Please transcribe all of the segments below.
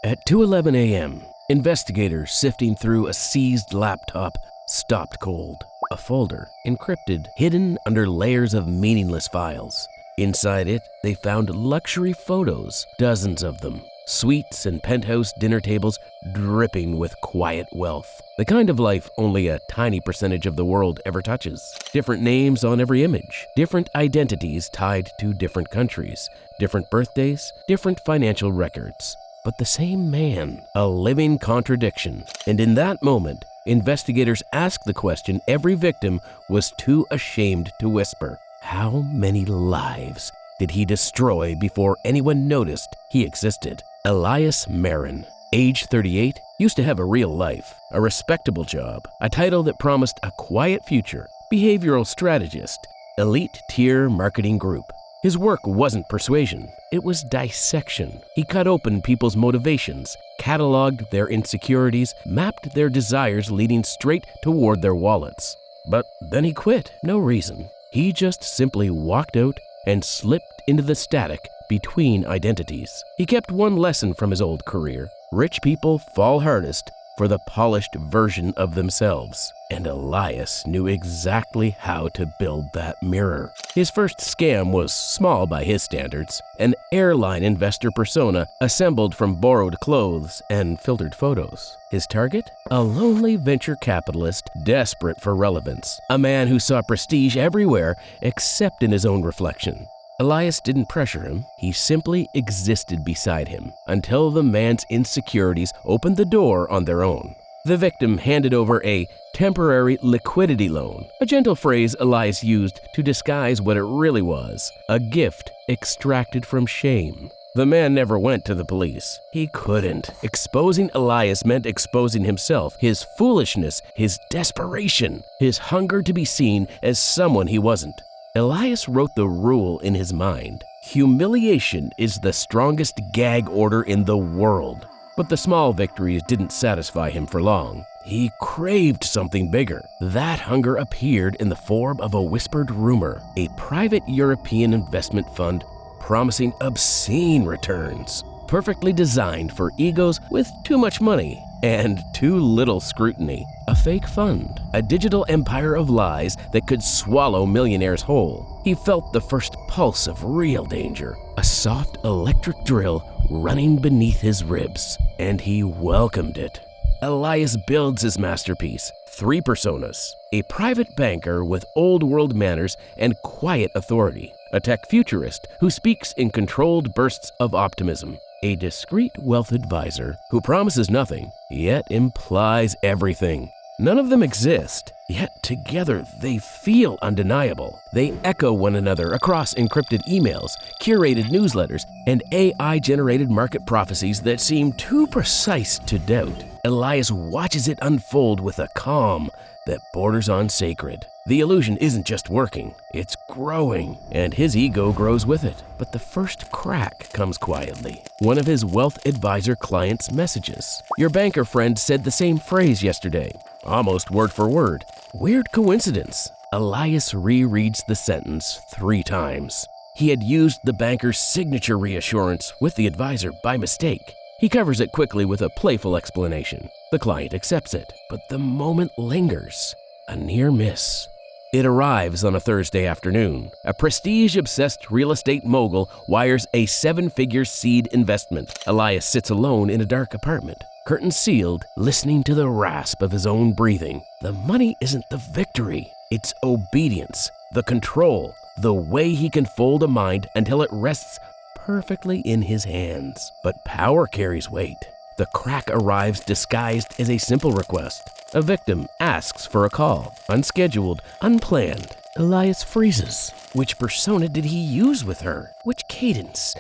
At 2:11 a.m., investigators sifting through a seized laptop stopped cold. A folder, encrypted, hidden under layers of meaningless files. Inside it, they found luxury photos, dozens of them. Suites and penthouse dinner tables dripping with quiet wealth. The kind of life only a tiny percentage of the world ever touches. Different names on every image, different identities tied to different countries, different birthdays, different financial records. But the same man, a living contradiction. And in that moment, investigators asked the question every victim was too ashamed to whisper. How many lives did he destroy before anyone noticed he existed? Elias Marrin, age 38, used to have a real life, a respectable job, a title that promised a quiet future, behavioral strategist, elite tier marketing group. His work wasn't persuasion, it was dissection. He cut open people's motivations, cataloged their insecurities, mapped their desires leading straight toward their wallets. But then he quit, no reason. He just simply walked out and slipped into the static between identities. He kept one lesson from his old career. Rich people fall hardest for the polished version of themselves. And Elias knew exactly how to build that mirror. His first scam was small by his standards, an airline investor persona assembled from borrowed clothes and filtered photos. His target? A lonely venture capitalist desperate for relevance, a man who saw prestige everywhere except in his own reflection. Elias didn't pressure him, he simply existed beside him until the man's insecurities opened the door on their own. The victim handed over a temporary liquidity loan, a gentle phrase Elias used to disguise what it really was, a gift extracted from shame. The man never went to the police. He couldn't. Exposing Elias meant exposing himself, his foolishness, his desperation, his hunger to be seen as someone he wasn't. Elias wrote the rule in his mind. Humiliation is the strongest gag order in the world. But the small victories didn't satisfy him for long. He craved something bigger. That hunger appeared in the form of a whispered rumor, a private European investment fund promising obscene returns, perfectly designed for egos with too much money and too little scrutiny. A fake fund, a digital empire of lies that could swallow millionaires whole. He felt the first pulse of real danger, a soft electric drill running beneath his ribs, and he welcomed it. Elias builds his masterpiece, 3 personas: a private banker with old world manners and quiet authority, a tech futurist who speaks in controlled bursts of optimism, a discreet wealth advisor who promises nothing, yet implies everything. None of them exist, yet together they feel undeniable. They echo one another across encrypted emails, curated newsletters, and AI-generated market prophecies that seem too precise to doubt. Elias watches it unfold with a calm that borders on sacred. The illusion isn't just working, it's growing, and his ego grows with it. But the first crack comes quietly. One of his wealth advisor clients' messages. Your banker friend said the same phrase yesterday, almost word for word. Weird coincidence. Elias rereads the sentence 3 times. He had used the banker's signature reassurance with the advisor by mistake. He covers it quickly with a playful explanation. The client accepts it, but the moment lingers. A near miss. It arrives on a Thursday afternoon. A prestige-obsessed real estate mogul wires a 7-figure seed investment. Elias sits alone in a dark apartment, curtains sealed, listening to the rasp of his own breathing. The money isn't the victory, it's obedience, the control, the way he can fold a mind until it rests perfectly in his hands. But power carries weight. The crack arrives disguised as a simple request. A victim asks for a call, unscheduled, unplanned. Elias freezes. Which persona did he use with her? Which cadence?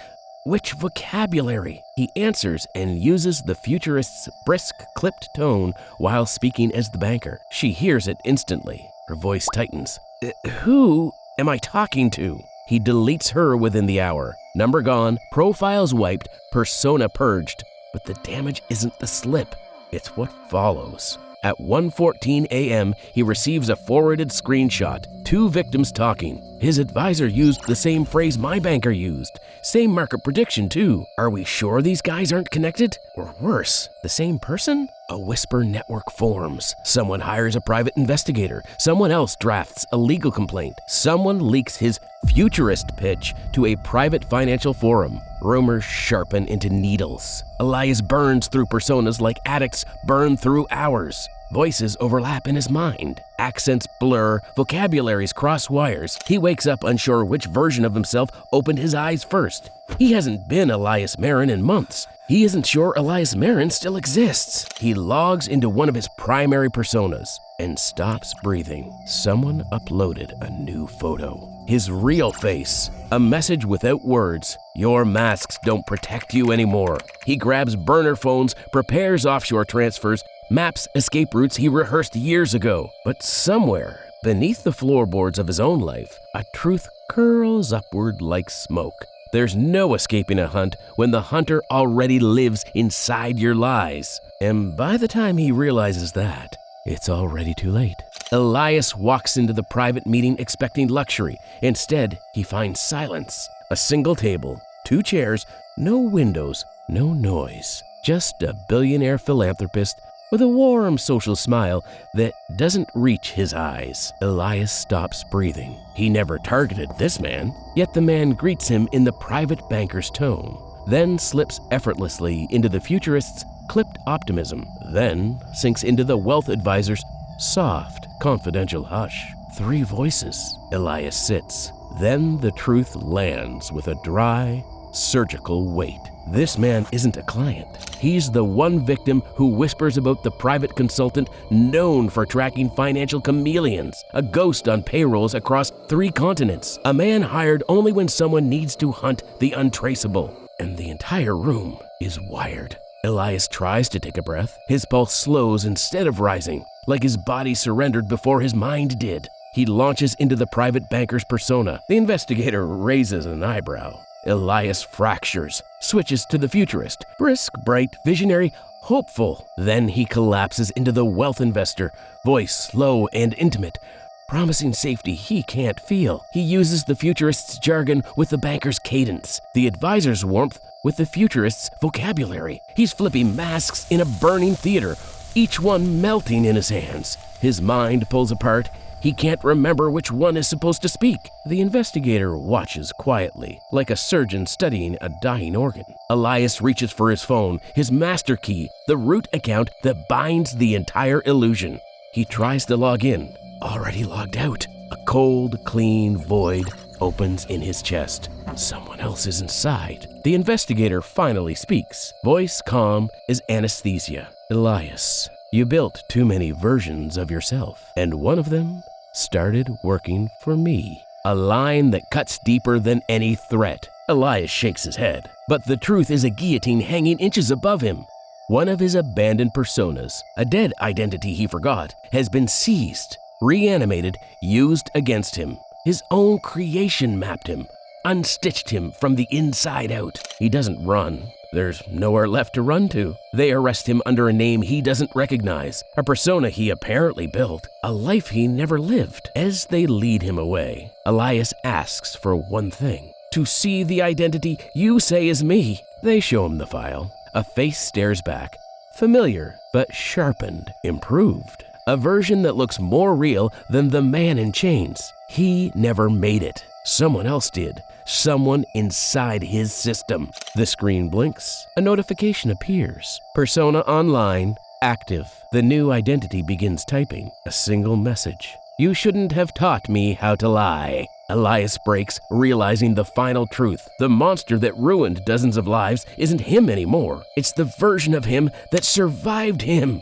Which vocabulary? He answers and uses the futurist's brisk, clipped tone while speaking as the banker. She hears it instantly. Her voice tightens. Who am I talking to? He deletes her within the hour. Number gone, profiles wiped, persona purged. But the damage isn't the slip, it's what follows. At 1:14 a.m., he receives a forwarded screenshot. 2 victims talking. His advisor used the same phrase my banker used. Same market prediction, too. Are we sure these guys aren't connected? Or worse, the same person? A whisper network forms. Someone hires a private investigator. Someone else drafts a legal complaint. Someone leaks his futurist pitch to a private financial forum. Rumors sharpen into needles. Elias burns through personas like addicts burn through hours. Voices overlap in his mind. Accents blur, vocabularies cross wires. He wakes up unsure which version of himself opened his eyes first. He hasn't been Elias Marrin in months. He isn't sure Elias Marrin still exists. He logs into one of his primary personas and stops breathing. Someone uploaded a new photo. His real face. A message without words. Your masks don't protect you anymore. He grabs burner phones, prepares offshore transfers, maps escape routes he rehearsed years ago. But somewhere, beneath the floorboards of his own life, a truth curls upward like smoke. There's no escaping a hunt when the hunter already lives inside your lies. And by the time he realizes that, it's already too late. Elias walks into the private meeting expecting luxury. Instead, he finds silence. A single table, 2 chairs, no windows, no noise. Just a billionaire philanthropist with a warm social smile that doesn't reach his eyes. Elias stops breathing. He never targeted this man, yet the man greets him in the private banker's tone, then slips effortlessly into the futurist's clipped optimism, then sinks into the wealth advisor's soft, confidential hush. 3 voices. Elias sits. Then the truth lands with a dry, surgical weight. This man isn't a client. He's the one victim who whispers about the private consultant known for tracking financial chameleons, a ghost on payrolls across 3 continents, a man hired only when someone needs to hunt the untraceable. And the entire room is wired. Elias tries to take a breath. His pulse slows instead of rising, like his body surrendered before his mind did. He launches into the private banker's persona. The investigator raises an eyebrow. Elias fractures, switches to the futurist, brisk, bright, visionary, hopeful. Then he collapses into the wealth investor, voice slow and intimate, promising safety he can't feel. He uses the futurist's jargon with the banker's cadence, the advisor's warmth with the futurist's vocabulary. He's flipping masks in a burning theater, each one melting in his hands. His mind pulls apart. He can't remember which one is supposed to speak. The investigator watches quietly, like a surgeon studying a dying organ. Elias reaches for his phone, his master key, the root account that binds the entire illusion. He tries to log in, already logged out. A cold, clean void opens in his chest. Someone else is inside. The investigator finally speaks. Voice calm as anesthesia. Elias, you built too many versions of yourself, and one of them started working for me. A line that cuts deeper than any threat. Elias shakes his head, but the truth is a guillotine hanging inches above him. One of his abandoned personas, a dead identity he forgot, has been seized, reanimated, used against him. His own creation mapped him, unstitched him from the inside out. He doesn't run. There's nowhere left to run to. They arrest him under a name he doesn't recognize, a persona he apparently built, a life he never lived. As they lead him away, Elias asks for one thing: to see the identity you say is me. They show him the file. A face stares back, familiar but sharpened, improved. A version that looks more real than the man in chains. He never made it. Someone else did. Someone inside his system. The screen blinks. A notification appears. Persona online, active. The new identity begins typing. A single message. You shouldn't have taught me how to lie. Elias breaks, realizing the final truth. The monster that ruined dozens of lives isn't him anymore. It's the version of him that survived him.